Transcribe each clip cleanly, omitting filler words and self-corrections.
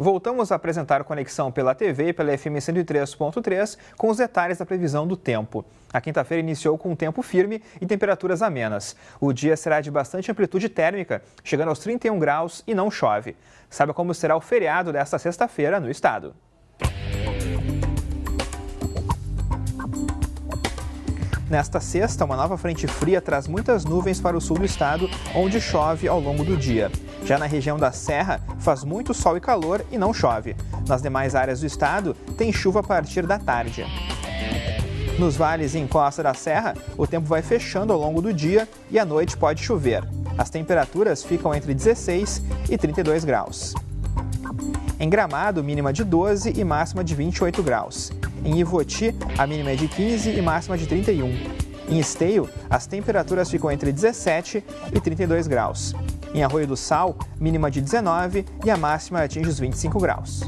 Voltamos a apresentar Conexão pela TV e pela FM 103.3 com os detalhes da previsão do tempo. A quinta-feira iniciou com um tempo firme e temperaturas amenas. O dia será de bastante amplitude térmica, chegando aos 31 graus e não chove. Saiba como será o feriado desta sexta-feira no estado. Nesta sexta, uma nova frente fria traz muitas nuvens para o sul do estado, onde chove ao longo do dia. Já na região da Serra, faz muito sol e calor e não chove. Nas demais áreas do estado, tem chuva a partir da tarde. Nos vales e encosta da Serra, o tempo vai fechando ao longo do dia e à noite pode chover. As temperaturas ficam entre 16 e 32 graus. Em Gramado, mínima de 12 e máxima de 28 graus. Em Ivoti, a mínima é de 15 e máxima de 31. Em Esteio, as temperaturas ficam entre 17 e 32 graus. Em Arroio do Sal, mínima de 19 e a máxima atinge os 25 graus.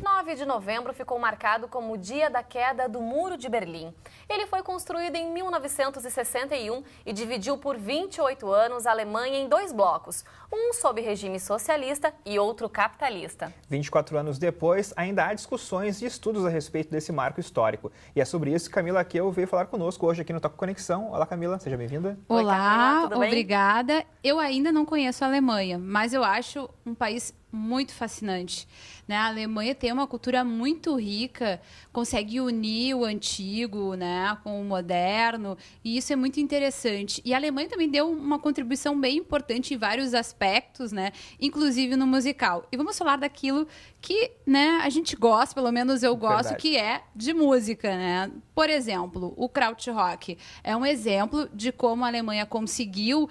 9 de novembro ficou marcado como o dia da queda do Muro de Berlim. Ele foi construído em 1961 e dividiu por 28 anos a Alemanha em dois blocos, um sob regime socialista e outro capitalista. 24 anos depois, ainda há discussões e estudos a respeito desse marco histórico. E é sobre isso que Camila Aqueu veio falar conosco hoje aqui no Toca Conexão. Olá, Camila, seja bem-vinda. Olá, Oi, Camila, tudo bem? Obrigada. Eu ainda não conheço a Alemanha, mas eu acho um país muito fascinante, né? A Alemanha tem uma cultura muito rica, consegue unir o antigo, né, com o moderno, e isso é muito interessante. E a Alemanha também deu uma contribuição bem importante em vários aspectos, né, inclusive no musical. E vamos falar daquilo que, né, a gente gosta, pelo menos eu gosto, Verdade. que é de música, né? Por exemplo, o Krautrock é um exemplo de como a Alemanha conseguiu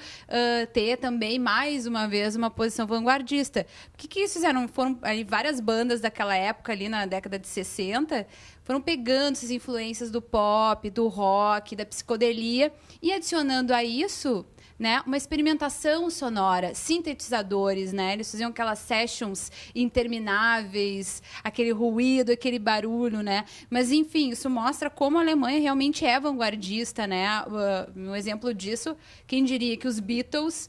ter também, mais uma vez, uma posição vanguardista. O que eles fizeram? Foram ali, várias bandas daquela época, ali na década de 60, foram pegando essas influências do pop, do rock, da psicodelia e adicionando a isso, né, uma experimentação sonora, sintetizadores, né? Eles faziam aquelas sessions intermináveis, aquele ruído, aquele barulho, né? Mas, enfim, isso mostra como a Alemanha realmente é vanguardista, né? Um exemplo disso, quem diria que os Beatles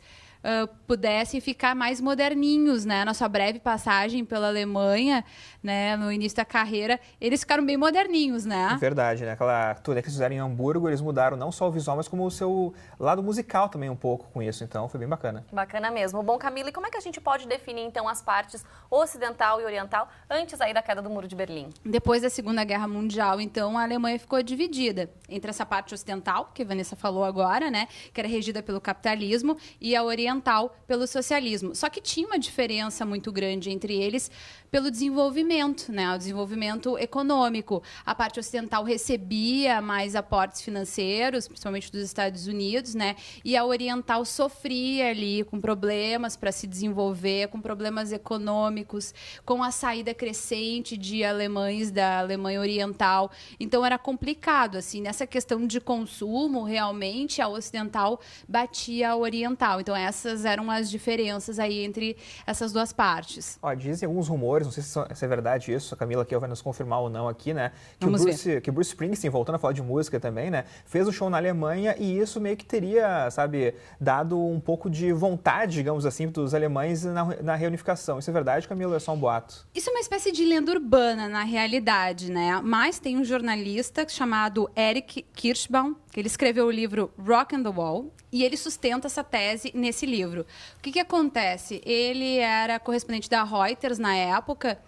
pudessem ficar mais moderninhos, né? Na sua breve passagem pela Alemanha, né, no início da carreira, eles ficaram bem moderninhos, né? Verdade, né? Aquela turnê que eles fizeram em Hamburgo, eles mudaram não só o visual, mas como o seu lado musical também um pouco com isso. Então, foi bem bacana. Bacana mesmo. Bom, Camila, e como é que a gente pode definir, então, as partes ocidental e oriental antes aí da queda do Muro de Berlim? Depois da Segunda Guerra Mundial, então, a Alemanha ficou dividida entre essa parte ocidental, que a Vanessa falou agora, né, que era regida pelo capitalismo, e a oriental pelo socialismo. Só que tinha uma diferença muito grande entre eles pelo desenvolvimento, né, o desenvolvimento econômico. A parte ocidental recebia mais aportes financeiros, principalmente dos Estados Unidos, né, e a oriental sofria ali com problemas para se desenvolver, com problemas econômicos, com a saída crescente de alemães da Alemanha Oriental. Então era complicado, assim, nessa questão de consumo, realmente a ocidental batia a oriental. Então essas eram as diferenças aí entre essas duas partes. Ó, dizem alguns rumores, não sei se é verdade isso, a Camila aqui vai nos confirmar ou não aqui, né? Que o Bruce Springsteen, voltando a falar de música também, né? Fez um show na Alemanha e isso meio que teria, sabe, dado um pouco de vontade, digamos assim, dos alemães na reunificação. Isso é verdade, Camila, ou é só um boato? Isso é uma espécie de lenda urbana, na realidade, né? Mas tem um jornalista chamado Eric Kirschbaum, que ele escreveu o livro Rock and the Wall, e ele sustenta essa tese nesse livro. O que acontece? Ele era correspondente da Reuters na época,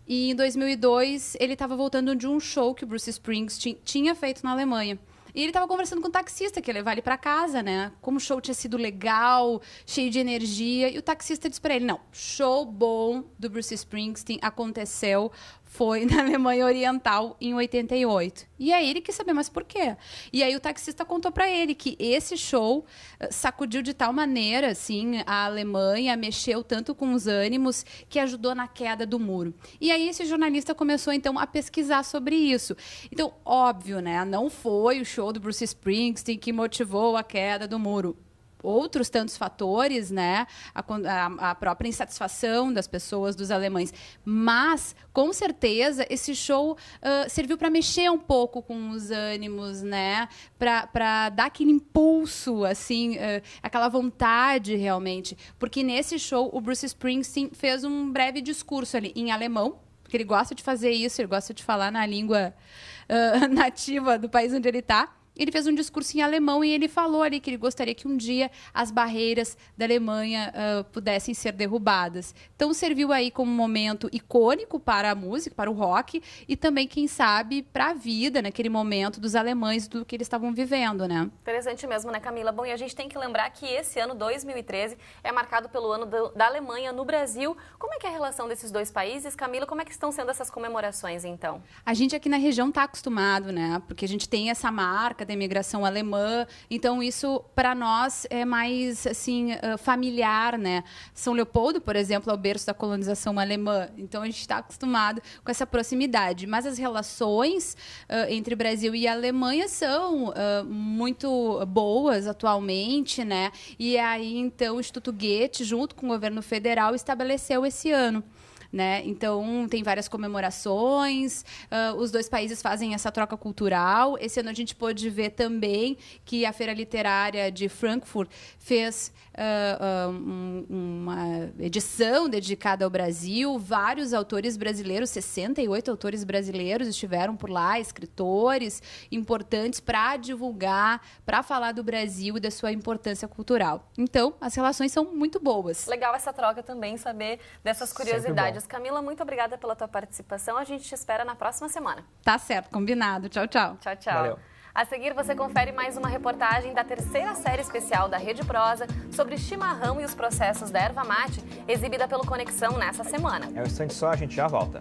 e em 2002 ele estava voltando de um show que o Bruce Springsteen tinha feito na Alemanha. E ele estava conversando com o taxista, que ia levar ele para casa, né? Como o show tinha sido legal, cheio de energia. E o taxista disse para ele, não, show bom do Bruce Springsteen aconteceu, foi na Alemanha Oriental em 88. E aí ele quis saber, mas por quê? E aí o taxista contou para ele que esse show sacudiu de tal maneira, assim, a Alemanha, mexeu tanto com os ânimos, que ajudou na queda do muro. E aí esse jornalista começou, então, a pesquisar sobre isso. Então, óbvio, né? Não foi o show do Bruce Springsteen que motivou a queda do muro. outros tantos fatores, né? A própria insatisfação das pessoas, dos alemães. Mas, com certeza, esse show serviu para mexer um pouco com os ânimos, né? Para dar aquele impulso, assim, aquela vontade realmente. Porque nesse show, o Bruce Springsteen fez um breve discurso ali em alemão, porque ele gosta de fazer isso, ele gosta de falar na língua nativa do país onde ele está. Ele fez um discurso em alemão e ele falou ali que ele gostaria que um dia as barreiras da Alemanha pudessem ser derrubadas. Então, serviu aí como um momento icônico para a música, para o rock, e também, quem sabe, para a vida, naquele momento, dos alemães, do que eles estavam vivendo, né? Interessante mesmo, né, Camila? Bom, e a gente tem que lembrar que esse ano, 2013, é marcado pelo ano da Alemanha no Brasil. Como é que é a relação desses dois países? Camila, como é que estão sendo essas comemorações, então? A gente aqui na região está acostumado, né? Porque a gente tem essa marca da imigração alemã, então isso para nós é mais assim familiar, né? São Leopoldo, por exemplo, é o berço da colonização alemã, então a gente está acostumado com essa proximidade, mas as relações entre Brasil e Alemanha são muito boas atualmente, né? E aí então o Instituto Goethe, junto com o governo federal, estabeleceu esse ano. Né? Então, tem várias comemorações, os dois países fazem essa troca cultural. Esse ano a gente pôde ver também que a Feira Literária de Frankfurt fez uma edição dedicada ao Brasil. Vários autores brasileiros, 68 autores brasileiros estiveram por lá, escritores importantes para divulgar, para falar do Brasil e da sua importância cultural. Então, as relações são muito boas. Legal essa troca também, saber dessas curiosidades. Camila, muito obrigada pela tua participação. A gente te espera na próxima semana. Tá certo, combinado. Tchau, tchau. Tchau, tchau. Valeu. A seguir, você confere mais uma reportagem da terceira série especial da Rede Prosa sobre chimarrão e os processos da erva mate, exibida pelo Conexão nessa semana. É um instante só, a gente já volta.